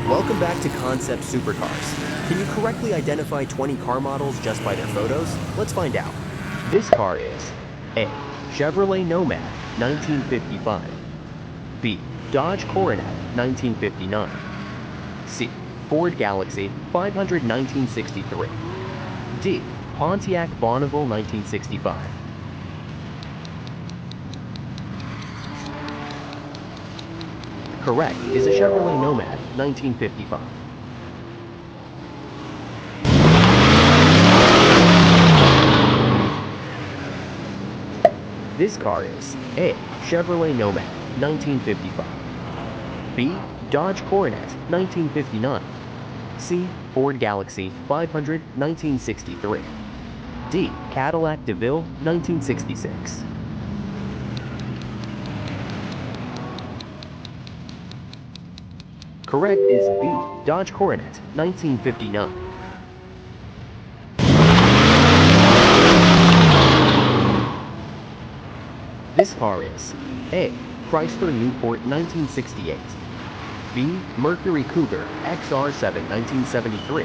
Welcome back to Concept Supercars. Can you correctly identify 20 car models just by their photos? Let's find out. This car is A. Chevrolet Nomad, 1955. B. Dodge Coronet, 1959. C. Ford Galaxy, 500, 1963. D. Pontiac Bonneville, 1965. Correct is a Chevrolet Nomad, 1955. This car is A. Chevrolet Nomad, 1955. B. Dodge Coronet, 1959. C. Ford Galaxy 500, 1963. D. Cadillac DeVille, 1966. Correct is B. Dodge Coronet, 1959. This car is A. Chrysler Newport 1968. B. Mercury Cougar XR7 1973.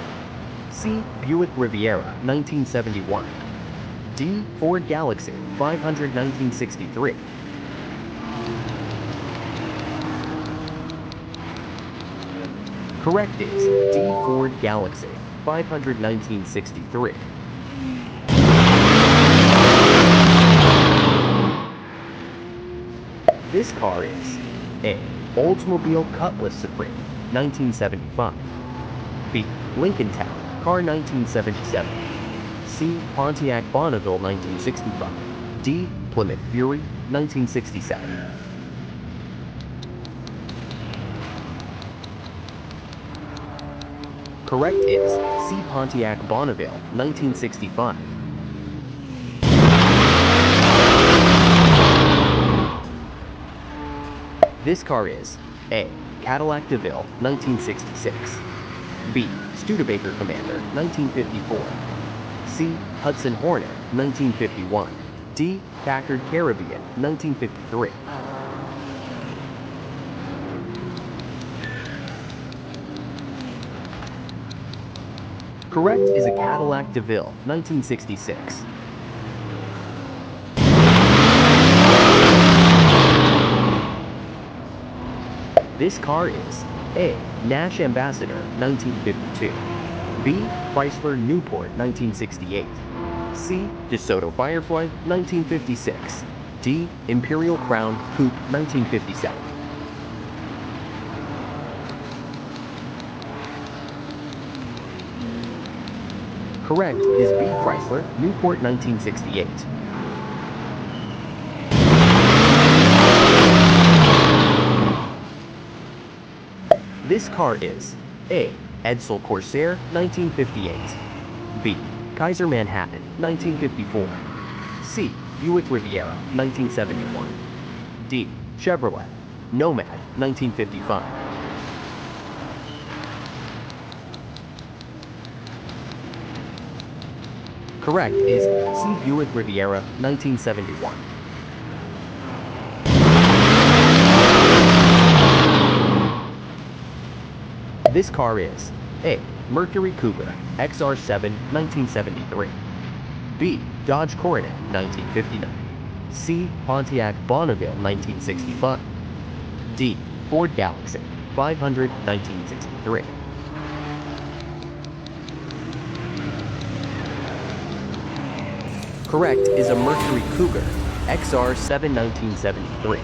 C. Buick Riviera 1971. D. Ford Galaxy 500 1963. Correct is D. Ford Galaxy 500 1963. This car is A. Oldsmobile Cutlass Supreme, 1975. B. Lincoln Town Car 1977. C. Pontiac Bonneville 1965. D. Plymouth Fury 1967. Correct is C. Pontiac Bonneville 1965. This car is A. Cadillac DeVille 1966. B. Studebaker Commander 1954. C. Hudson Hornet 1951. D. Packard Caribbean 1953. Correct is a Cadillac DeVille 1966. This car is A. Nash Ambassador 1952. B. Chrysler Newport 1968. C. DeSoto Firefly 1956. D. Imperial Crown Coupe 1957. Correct is B. Chrysler Newport 1968. This car is A. Edsel Corsair 1958. B. Kaiser Manhattan 1954. C. Buick Riviera 1971. D. Chevrolet Nomad 1955. Correct is C. Buick Riviera 1971. This car is A. Mercury Cougar XR7 1973. B. Dodge Coronet 1959. C. Pontiac Bonneville 1965. D. Ford Galaxy 500 1963. Correct is a Mercury Cougar XR7 1973.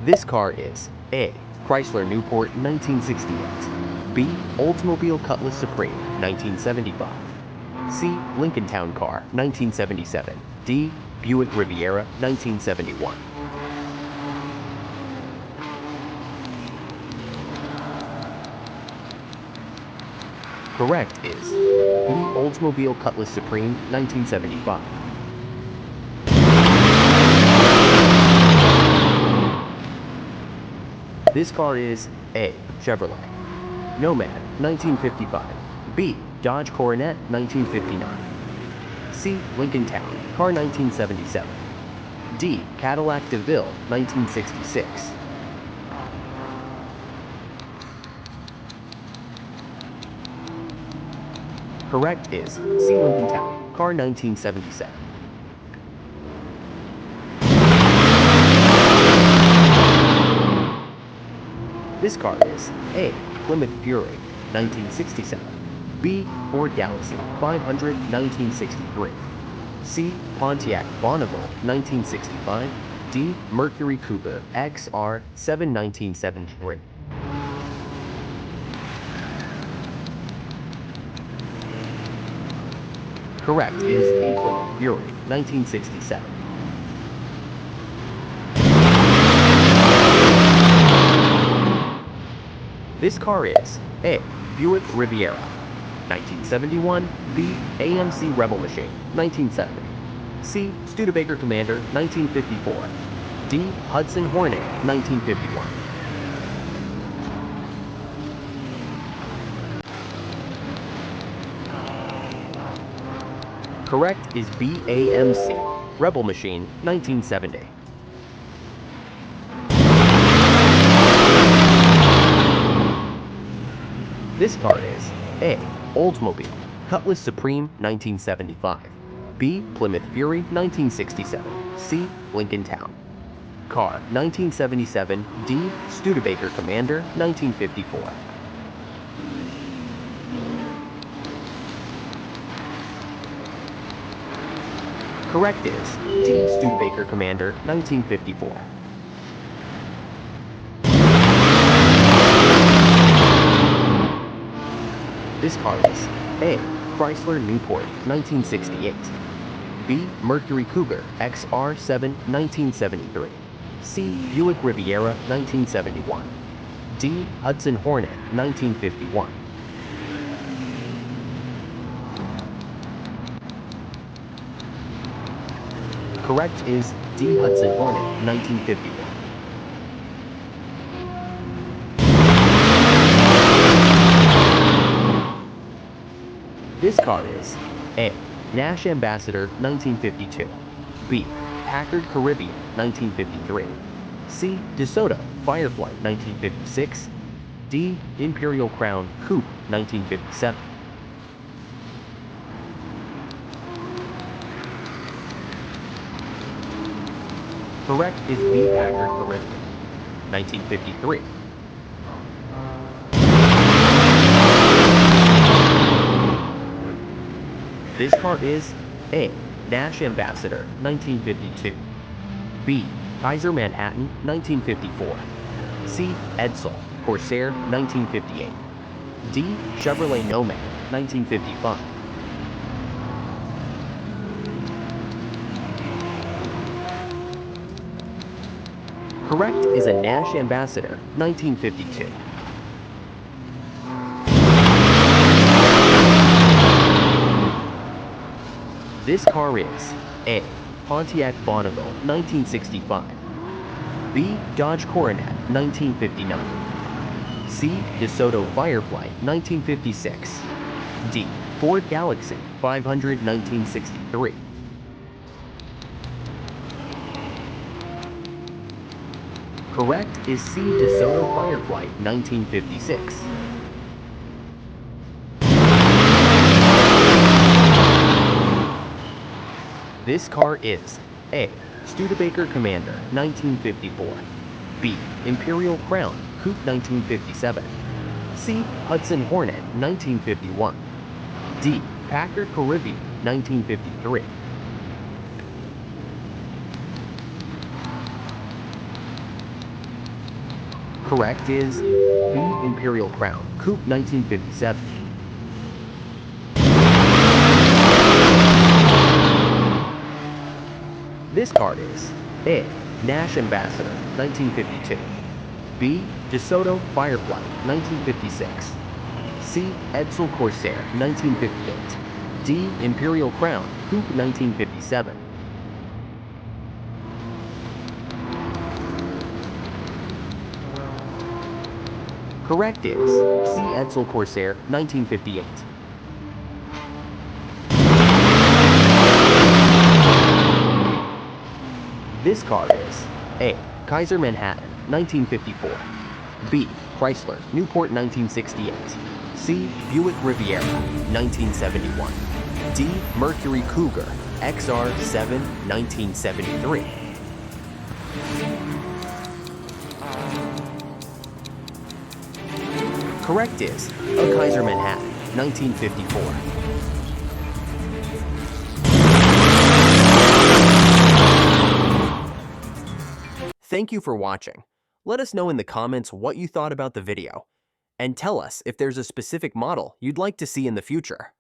This car is A. Chrysler Newport 1968. B. Oldsmobile Cutlass Supreme 1975. C. Lincoln Town Car 1977. D. Buick Riviera 1971. Correct is B. Oldsmobile Cutlass Supreme 1975. This car is A. Chevrolet Nomad 1955. B. Dodge Coronet 1959. C. Lincoln Town Car 1977. D. Cadillac DeVille, 1966. Correct is C. Lincoln Town, car 1977. This car is A. Plymouth Fury, 1967. B. Ford Galaxy 500, 1963. C. Pontiac Bonneville, 1965. D. Mercury Coupe XR7, 1973. Correct is A. Plymouth Fury, 1967. This car is A. Buick Riviera, 1971. B. AMC Rebel Machine, 1970. C. Studebaker Commander, 1954. D. Hudson Hornet, 1951. Correct is B. AMC Rebel Machine, 1970. This car is A. Oldsmobile Cutlass Supreme, 1975. B. Plymouth Fury, 1967. C. Lincoln Town car, 1977. D. Studebaker Commander, 1954. Correct is D. Studebaker Commander, 1954. This car is A. Chrysler Newport, 1968. B. Mercury Cougar XR7, 1973. C. Buick Riviera, 1971. D. Hudson Hornet, 1951. Correct is D. Hudson Hornet, 1951. This car is A. Nash Ambassador, 1952. B. Packard Caribbean, 1953. C. DeSoto Firefly, 1956. D. Imperial Crown Coupe, 1957. Correct is B. Packard Caribbean, 1953. This car is A. Nash Ambassador, 1952. B. Kaiser Manhattan, 1954. C. Edsel Corsair, 1958. D. Chevrolet Nomad, 1955. Correct is a Nash Ambassador, 1952. This car is A. Pontiac Bonneville, 1965. B. Dodge Coronet, 1959. C. DeSoto Firefly, 1956. D. Ford Galaxy 500, 1963. Correct is C. DeSoto Firefly, 1956. This car is A. Studebaker Commander, 1954. B. Imperial Crown Coupe, 1957. C. Hudson Hornet, 1951. D. Packard Caribbean, 1953. Correct is B. Imperial Crown Coupe, 1957. This car is A. Nash Ambassador, 1952. B. DeSoto Firefly, 1956. C. Edsel Corsair, 1958. D. Imperial Crown Coupe, 1957. Correct is C. Edsel Corsair, 1958. This car is A. Kaiser Manhattan, 1954. B. Chrysler, Newport, 1968. C. Buick Riviera, 1971. D. Mercury Cougar, XR7, 1973. Correct is a Kaiser Manhattan, 1954. Thank you for watching. Let us know in the comments what you thought about the video, and tell us if there's a specific model you'd like to see in the future.